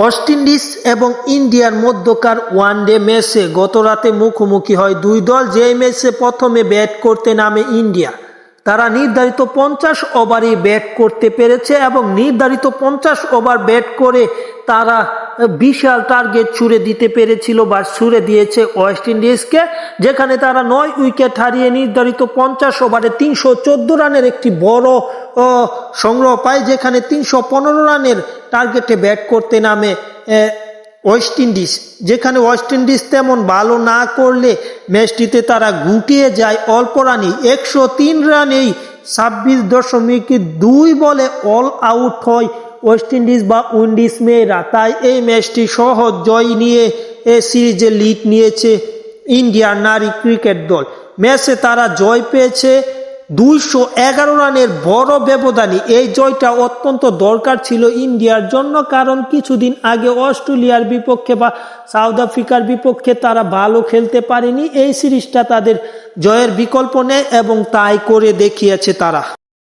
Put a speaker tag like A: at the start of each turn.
A: West Indies এবং ইন্ডিয়ার মধ্যকার ওয়ানডে ম্যাচে গতরাতে মুখোমুখি হয় দুই দল। যে ম্যাচে প্রথমে ব্যাট করতে নামে ইন্ডিয়া, তারা নির্ধারিত 50 ওভারই ব্যাট করতে পেরেছে এবং নির্ধারিত 50 ওভার ব্যাট করে তারা বিশাল টার্গেট ছুড়ে দিতে পেরেছিল বা ছুড়ে দিয়েছে ওয়েস্ট ইন্ডিজকে, যেখানে তারা 9 উইকেট হারিয়ে নির্ধারিত 50 ওভারে 314 রানের একটি বড় সংগ্রহ পায়, যেখানে 315 রানের টার্গেটে ব্যাট করতে নামে ওয়েস্ট ইন্ডিজ। যেখানে ওয়েস্ট ইন্ডিজ তেমন ভালো না করলে ম্যাচটিতে তারা গুটিয়ে যায় অল্প রানে। 103 রানেই 26.2 বলে অল আউট হয় ওয়েস্ট ইন্ডিজ বা উইন্ডিজ মেয়েরা। তাই এই ম্যাচটি সহজ জয় নিয়ে সিরিজে লিড নিয়েছে ইন্ডিয়ার নারী ক্রিকেট দল। ম্যাচে তারা জয় পেয়েছে 211 রানের বড় ব্যবধানে। এই জয়টা অত্যন্ত দরকার ছিল ইন্ডিয়ার জন্য, কারণ কিছুদিন আগে অস্ট্রেলিয়ার বিপক্ষে বা সাউথ আফ্রিকার বিপক্ষে তারা ভালো খেলতে পারেনি। এই সিরিজটা তাদের জয়ের বিকল্প নেই এবং তাই করে দেখিয়েছে তারা।